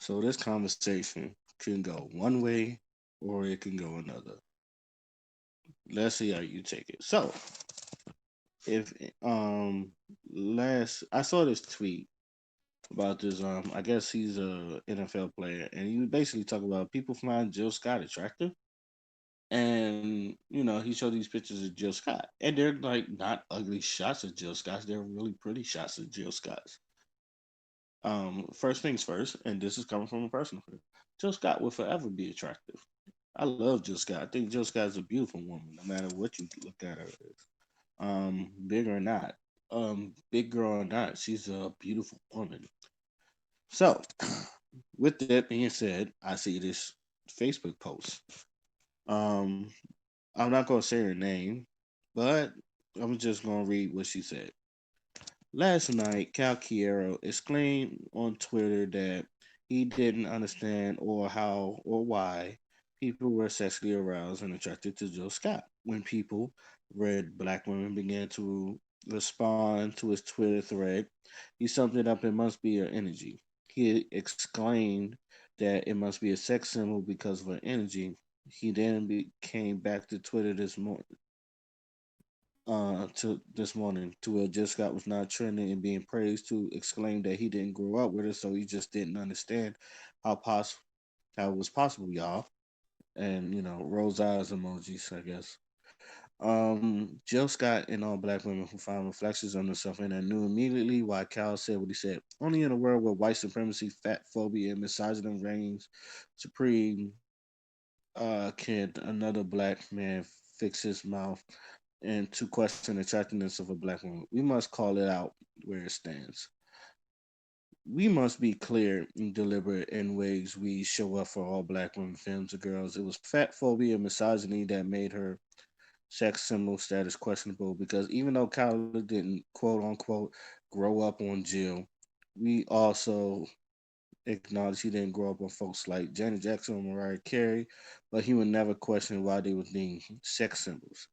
So this conversation can go one way or it can go another. Let's see how you take it. So if last I saw this tweet about this I guess he's a NFL player and he basically talk about people find Jill Scott attractive. And he showed these pictures of Jill Scott, and they're like not ugly shots of Jill Scott. They're really pretty shots of Jill Scott. First things first, and this is coming from a personal friend. Jill Scott will forever be attractive. I love Jill Scott. I think Jill Scott is a beautiful woman, no matter what you look at her as. Big or not, big girl or not, she's a beautiful woman. So, with that being said, I see this Facebook post. Um, I'm not gonna say her name, but I'm just gonna read what she said. Last night, Cal Quiero exclaimed on Twitter that he didn't understand or how or why people were sexually aroused and attracted to Jill Scott. When people, red black women, began to respond to his Twitter thread, he summed it up, it must be her energy. He exclaimed that it must be a sex symbol because of her energy. He then came back to Twitter this morning to where Jill Scott was not trending and being praised to exclaim that he didn't grow up with her, so he just didn't understand how pos how it was possible, y'all. And rose eyes emojis, I guess. Jill Scott and all black women who found reflections on themselves and knew immediately why Cal said what he said. Only in a world where white supremacy, fat phobia, and misogyny reigns supreme, can another black man fix his mouth and to question the attractiveness of a black woman. We must call it out where it stands. We must be clear and deliberate in ways we show up for all black women, femmes, and girls. It was fat phobia and misogyny that made her sex symbol status questionable because even though Kyler didn't quote unquote grow up on Jill, we also acknowledge he didn't grow up on folks like Janet Jackson or Mariah Carey, but he would never question why they were being sex symbols.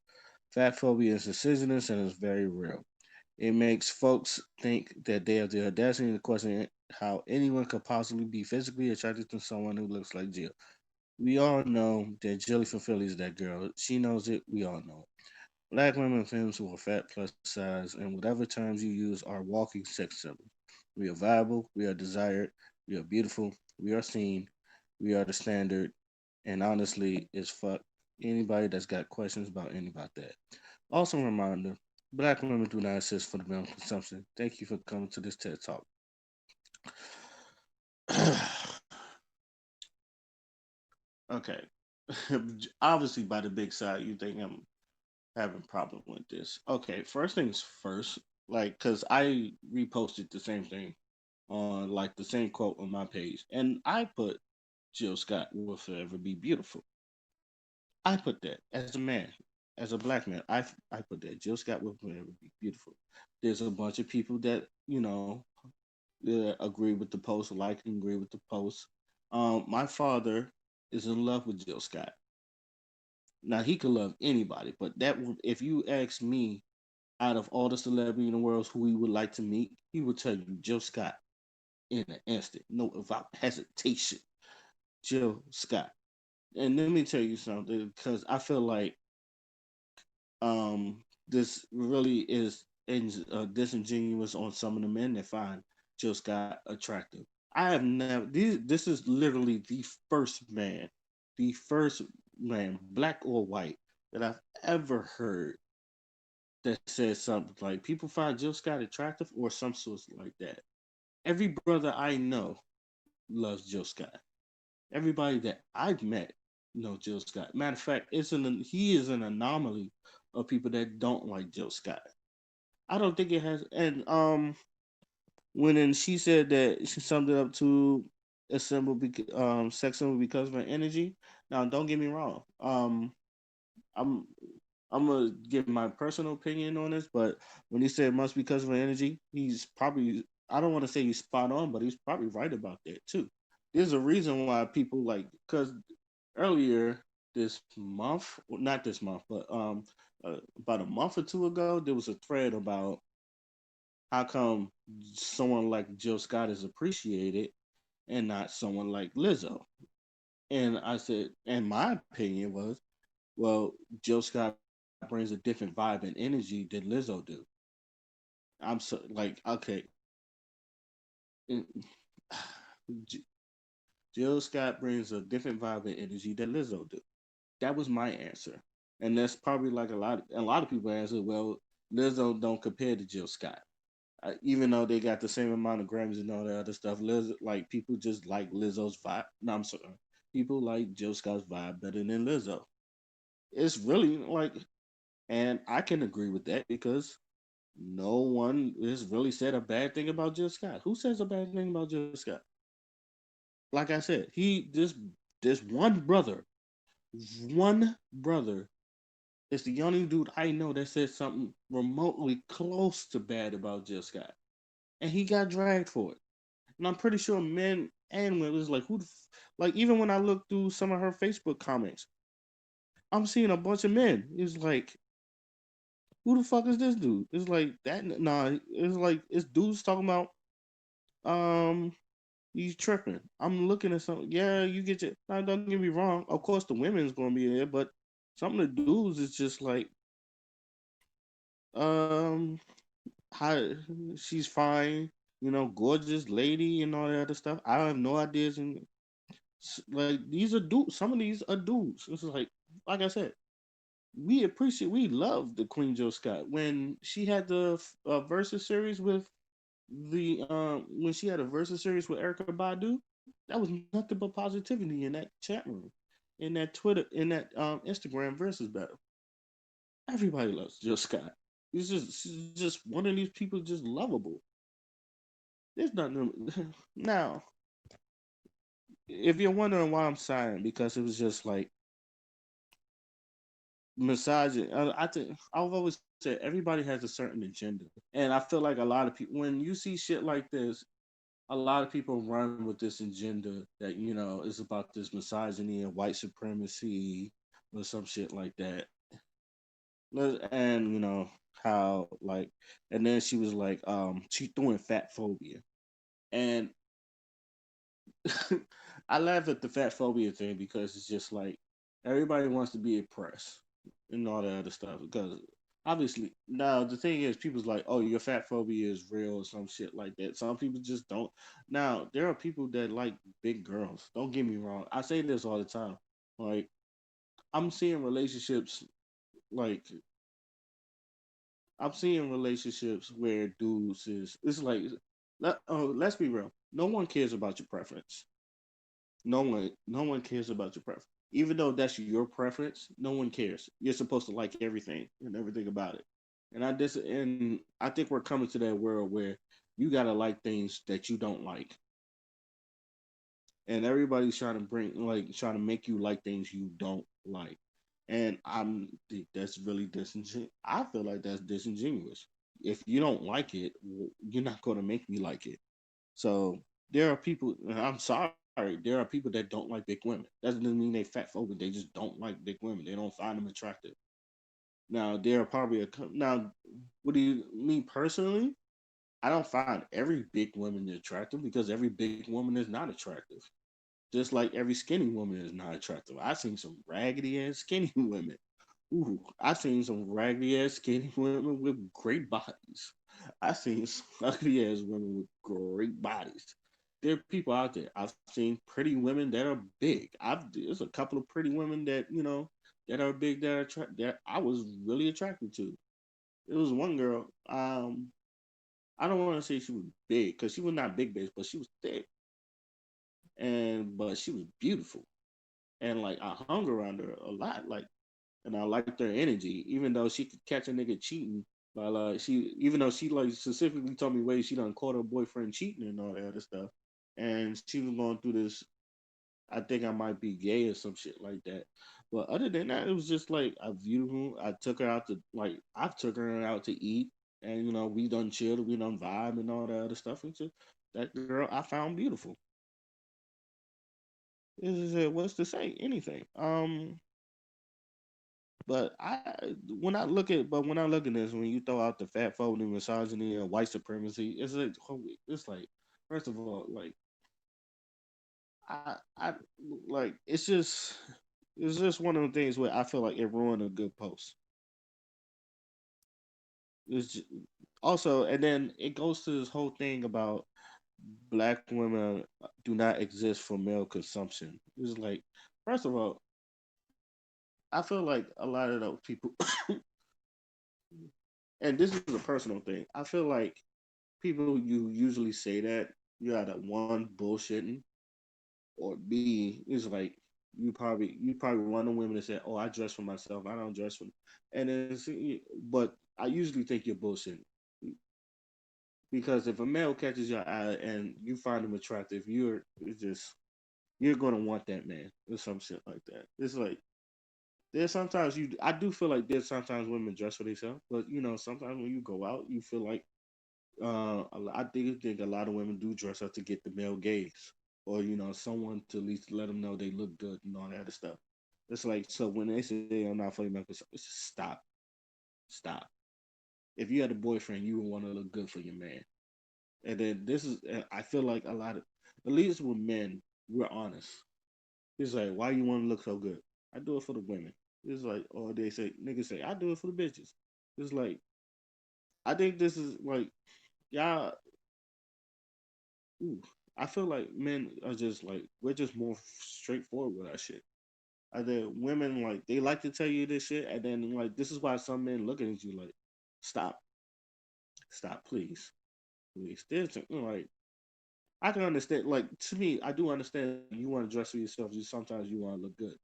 Fat phobia is insidious and is very real. It makes folks think that they have the audacity to question how anyone could possibly be physically attracted to someone who looks like Jill. We all know that Jilly from Philly is that girl. She knows it. We all know it. Black women and femmes who are fat, plus size, and whatever terms you use are walking sex symbols. We are viable. We are desired. We are beautiful. We are seen. We are the standard. And honestly, it's fuck anybody that's got questions about any about that. Also, a reminder: Black women do not exist for the male consumption. Thank you for coming to this TED Talk. Okay. Obviously, by the big side, you think I'm having a problem with this. Okay, first things first, like, cause I reposted the same thing on like the same quote on my page, and I put Jill Scott will forever be beautiful. I put that as a man, as a black man. I put that Jill Scott will forever be beautiful. There's a bunch of people that agree with the post, like and agree with the post. My father is in love with Jill Scott. Now he could love anybody, but if you ask me, out of all the celebrity in the world who he would like to meet, he would tell you Jill Scott in an instant, no without hesitation. Jill Scott. And let me tell you something, because I feel like this really is disingenuous on some of the men that find Jill Scott attractive. I have never. This is literally the first man, black or white, that I've ever heard that says something like people find Jill Scott attractive or some sort like that. Every brother I know loves Jill Scott. Everybody that I've met knows Jill Scott. Matter of fact, he is an anomaly of people that don't like Jill Scott. I don't think it has. And when she said that she summed it up to a sex symbol because of her energy. Now, don't get me wrong. I'm I'm gonna give my personal opinion on this, but when he said it must be because of her energy, he's probably I don't want to say he's spot on, but he's probably right about that too. There's a reason why people like because earlier this month, well, not this month, but about a month or two ago, there was a thread about how come someone like Jill Scott is appreciated and not someone like Lizzo. And I said, and my opinion was, well, Jill Scott brings a different vibe and energy than Lizzo do. I'm so like, okay, mm, J- Jill Scott brings a different vibe and energy than Lizzo do. That was my answer, and that's probably like a lot of people answer. Well, Lizzo don't compare to Jill Scott, even though they got the same amount of Grammys and all that other stuff. Like people just like Lizzo's vibe. No, I'm sorry, people like Jill Scott's vibe better than Lizzo. It's really like, and I can agree with that because no one has really said a bad thing about Jill Scott. Who says a bad thing about Jill Scott? Like I said, this one brother is the only dude I know that said something remotely close to bad about Jill Scott, and he got dragged for it. And I'm pretty sure men and women was like, like even when I look through some of her Facebook comments, I'm seeing a bunch of men. It's like, who the fuck is this dude? It's like that. Nah, it's like it's dudes talking about um he's tripping. I'm looking at something. Yeah, you get your. Now, don't get me wrong. Of course, the women's gonna be there, but some of the dudes is just like, um, how she's fine, gorgeous lady and all that other stuff. I have no ideas, and like these are dudes. Some of these are dudes. It's like I said, we love the Queen Joe Scott when she had the versus series with when she had a versus series with Erica Badu. That was nothing but positivity in that chat room, in that Twitter, in that Instagram versus battle. Everybody loves Jill Scott. She's just one of these people, just lovable. There's nothing. Now, if you're wondering why I'm silent, because it was just like massaging. I think I've always said everybody has a certain agenda, and I feel like a lot of people, when you see shit like this, a lot of people run with this agenda that is about this misogyny and white supremacy or some shit like that. And how like, and then she was like, she threw in fat phobia, and I laugh at the fat phobia thing because it's just like everybody wants to be oppressed and all that other stuff. Because obviously, now the thing is, people's like, "Oh, your fat phobia is real" or some shit like that. Some people just don't. Now there are people that like big girls. Don't get me wrong. I say this all the time. Like I'm seeing relationships, like I'm seeing relationships where dudes is it's like, let's be real. No one cares about your preference. No one cares about your preference. Even though that's your preference, no one cares. You're supposed to like everything and everything about it. And I think we're coming to that world where you gotta like things that you don't like, and everybody's trying to trying to make you like things you don't like. And that's really disingenuous. I feel like that's disingenuous. If you don't like it, you're not going to make me like it. So there are people. I'm sorry. There are people that don't like big women. That doesn't mean they fat phobic. They just don't like big women. They don't find them attractive. Now there are probably now. What do you mean personally? I don't find every big woman attractive because every big woman is not attractive. Just like every skinny woman is not attractive. I've seen some raggedy ass skinny women. Ooh, I've seen some raggedy ass skinny women with great bodies. I've seen some ugly ass women with great bodies. There are people out there. I've seen pretty women that are big. There's a couple of pretty women that that are big that I was really attracted to. It was one girl. I don't want to say she was big because she was not big, but she was thick, but she was beautiful, and like I hung around her a lot, like, and I liked her energy, even though she could catch a nigga cheating. But even though she like specifically told me ways she done caught her boyfriend cheating and all that other stuff, and she was going through this. I think I might be gay or some shit like that. But other than that, it was just like I viewed her. I took her out to I took her out to eat, and we done chilled, we done vibe and all that other stuff. And just that girl I found beautiful. What's to say anything? But when I look at this, when you throw out the fat phobia, misogyny, and white supremacy, it's like first of all, like I like it's just one of the things where I feel like it ruined a good post. It's just, also, and then it goes to this whole thing about black women do not exist for male consumption. It's like, first of all, I feel like a lot of those people, and this is a personal thing. I feel like people you usually say that you either one bullshitting or B is like you probably one of the women that said, "Oh, I dress for myself. I don't dress for," and it's but I usually think you're bullshitting because if a male catches your eye and you find him attractive, you're gonna want that man or some shit like that. It's like there's sometimes I do feel like there's sometimes women dress for themselves, but sometimes when you go out, you feel like I think a lot of women do dress up to get the male gaze, or someone to at least let them know they look good and all that other stuff. It's like so when they say I'm not for your man, stop, stop. If you had a boyfriend, you would want to look good for your man. And then I feel like a lot of, at least with men, we're honest. It's like, why you want to look so good? I do it for the women. It's like, or they say, niggas say, I do it for the bitches. It's like, I think this is like, y'all, ooh, I feel like men are just like, we're just more straightforward with our shit. And then women, like, they like to tell you this shit. And then, like, this is why some men looking at you like, stop, stop, please, please. There's, like, I can understand, like, to me, I do understand you want to dress for yourself. Sometimes you want to look good.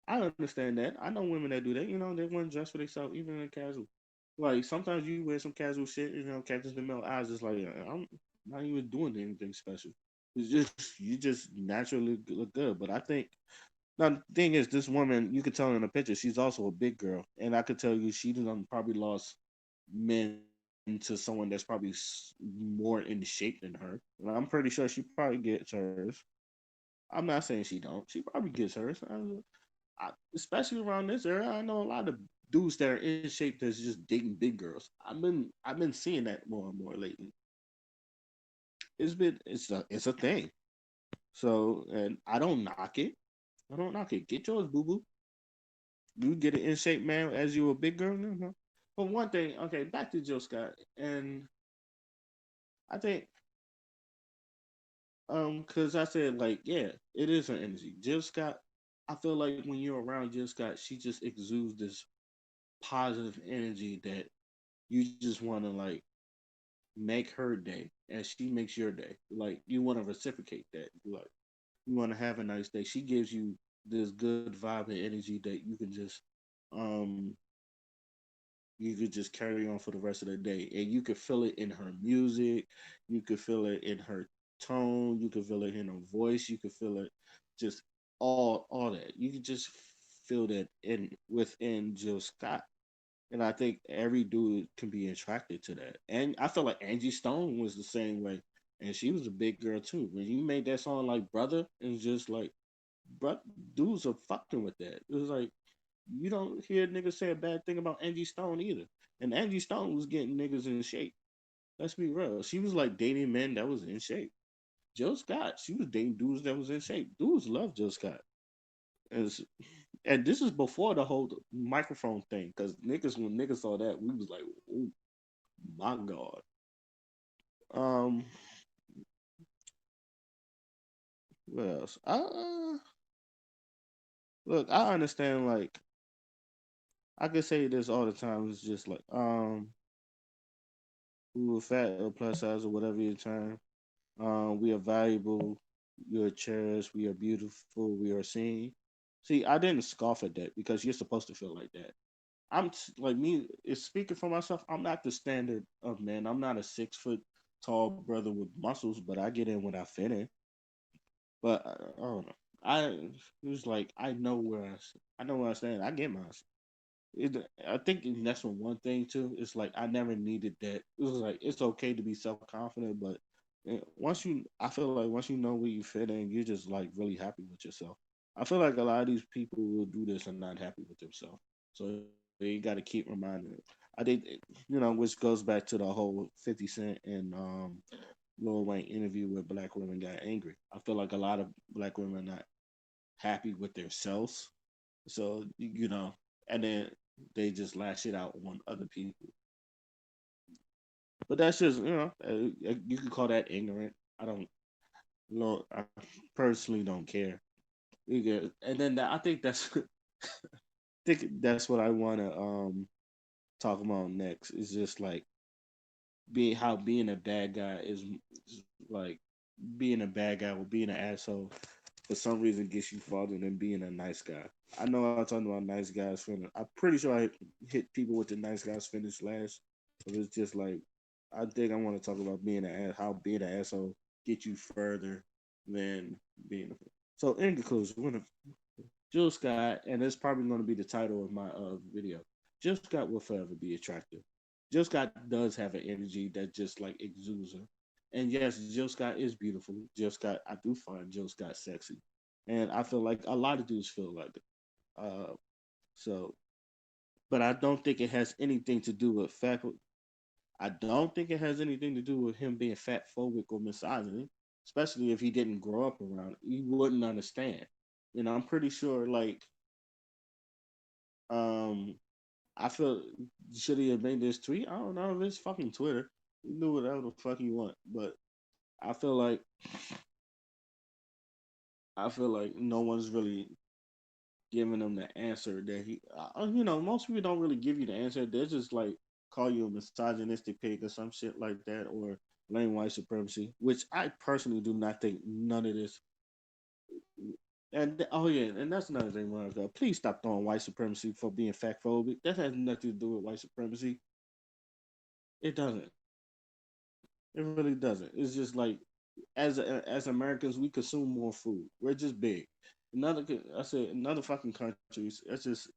I understand that. I know women that do that. They want to dress for themselves, even in casual. Like sometimes you wear some casual shit, catches the male eyes. Just like I'm not even doing anything special. It's just you just naturally look good. But I think now the thing is, this woman you could tell in the picture, she's also a big girl, and I could tell you she done probably lost men to someone that's probably more in shape than her. And I'm pretty sure she probably gets hers. I'm not saying she don't. She probably gets hers. Especially around this era, I know a lot of dudes that are in shape that's just dating big girls. I've been seeing that more and more lately. It's a thing. So and I don't knock it. I don't knock it. Get yours, boo boo. You get an in shape man as you a big girl. No. But one thing, okay, back to Jill Scott, and I think because I said like yeah, it is her energy. Jill Scott, I feel like when you're around Jill Scott, she just exudes this positive energy that you just want to like make her day and she makes your day. Like you want to reciprocate that. Like you want to have a nice day. She gives you this good vibe and energy that um you could just carry on for the rest of the day. And you could feel it in her music, you could feel it in her tone, you could feel it in her voice, you could feel it just all that. You could just feel that in within Jill Scott. And I think every dude can be attracted to that. And I feel like Angie Stone was the same way. And she was a big girl too. When you made that song like Brother, it's just like, but dudes are fucking with that. It was like, you don't hear niggas say a bad thing about Angie Stone either. And Angie Stone was getting niggas in shape. Let's be real. She was like dating men that was in shape. Jill Scott, she was dating dudes that was in shape. Dudes love Jill Scott. And and this is before the whole microphone thing, because niggas when niggas saw that, we was like, oh my god. Um, what else? Look, I understand. Like, I could say this all the time. It's just like, we were fat or plus size or whatever your term. We are valuable. We are cherished. We are beautiful. We are seen. See, I didn't scoff at that because you're supposed to feel like that. Like me. Is speaking for myself. I'm not the standard of man. I'm not a 6 foot tall brother with muscles, but I get in when I fit in. But I don't know. I it was like I know where I stand. I get mine. I think that's one thing too. It's like I never needed that. It was like it's okay to be self confident, but I feel like once you know where you fit in, you're just like really happy with yourself. I feel like a lot of these people will do this and not happy with themselves. So you got to keep reminding it. I think which goes back to the whole 50 Cent and Lil Wayne interview where black women got angry. I feel like a lot of black women are not happy with themselves. So, and then they just lash it out on other people. But that's just, you can call that ignorant. I don't know. I personally don't care. And then I think that's think that's what I want to talk about next. Is just like being a bad guy is like being a bad guy or being an asshole for some reason gets you farther than being a nice guy. I know I'm talking about nice guys finish. I'm pretty sure I hit people with the nice guys finish last. But it's just like I think I want to talk about how being an asshole get you further than being. So in conclusion, Jill Scott, and it's probably going to be the title of my video. Jill Scott will forever be attractive. Jill Scott does have an energy that just like exudes her. And yes, Jill Scott is beautiful. Jill Scott, I do find Jill Scott sexy, and I feel like a lot of dudes feel like it. Uh, so, but I don't think it has anything to do with fat. I don't think it has anything to do with him being fat phobic or misogyny, especially if he didn't grow up around it. He wouldn't understand. I'm pretty sure like um I feel should he have made this tweet? I don't know. It's fucking Twitter. You do whatever the fuck you want, but I feel like I feel like no one's really giving him the answer that he. Most people don't really give you the answer. They just like call you a misogynistic pig or some shit like that, or blame white supremacy, which I personally do not think none of this. Oh yeah, and that's another thing, Monica. Please stop throwing white supremacy for being fact phobic. That has nothing to do with white supremacy. It doesn't. It really doesn't. It's just like as Americans, we consume more food. We're just big. I said in other fucking countries, it's just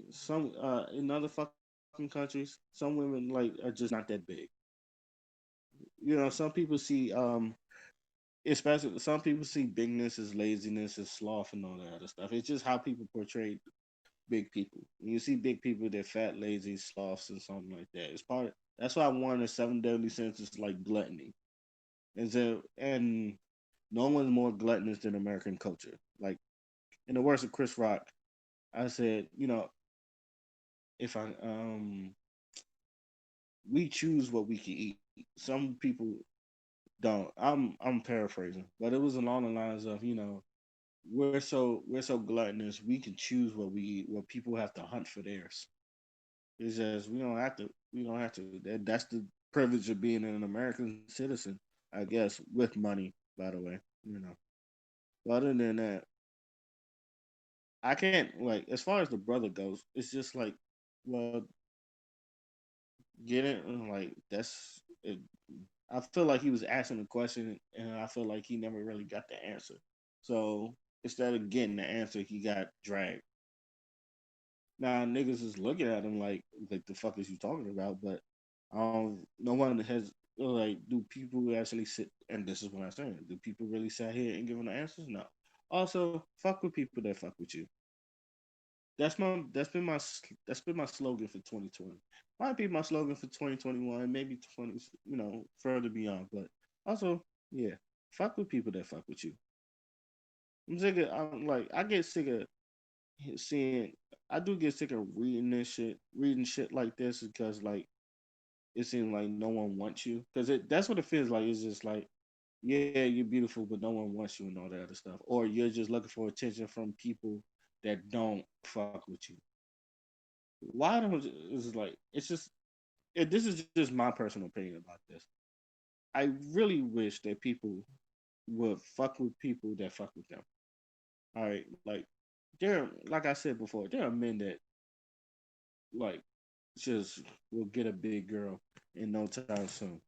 some in other fucking countries, some women like are just not that big. Some people see especially some people see bigness as laziness, as sloth, and all that other stuff. It's just how people portray big people. When you see big people, they're fat, lazy, sloths, and something like that. That's why one of the seven deadly sins is like gluttony. And no one's more gluttonous than American culture. Like in the words of Chris Rock, I said, if I we choose what we can eat. Some people don't. I'm paraphrasing, but it was along the lines of, we're so gluttonous we can choose what we eat, where people have to hunt for theirs. It's just we don't have to. That's the privilege of being an American citizen, I guess, with money, by the way. You know. But other than that, I can't like as far as the brother goes. It's just like, well, get it. Like that's. I feel like he was asking a question, and I feel like he never really got the answer. So instead of getting the answer, he got dragged. Now niggas is looking at him like the fuck is you talking about? But no one has like. Do people actually sit? And this is what I'm saying. Do people really sit here and give them the answers? No. Also, fuck with people that fuck with you. That's been my slogan for 2020. Might be my slogan for 2021, maybe 20, further beyond. But also, yeah, fuck with people that fuck with you. I get sick of seeing. I do get sick of reading shit like this because like it seems like no one wants you because that's what it feels like. It's just like, yeah, you're beautiful, but no one wants you and all that other stuff, or you're just looking for attention from people that don't fuck with you. Why don't this is just my personal opinion about this. I really wish that people would fuck with people that fuck with them. All right, like I said before, there are men that like just will get a big girl in no time soon.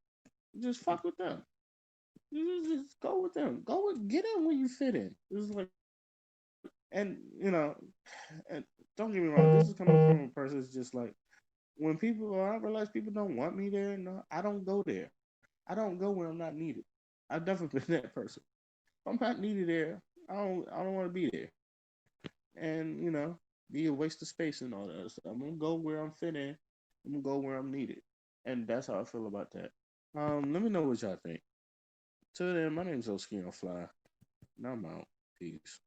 Just fuck with them. Just go with them. Get in where you fit in. This is like, and and don't get me wrong. This is coming from a person that's just like I realize people don't want me there. No, I don't go there. I don't go when I'm not needed. I've never been that person. If I'm not needed there, I don't want to be there. And be a waste of space and all that stuff. I'm gonna go where I'm fit in. I'm gonna go where I'm needed. And that's how I feel about that. Let me know what y'all think. Till then, my name's Oski on Fly, and I'm out. Peace.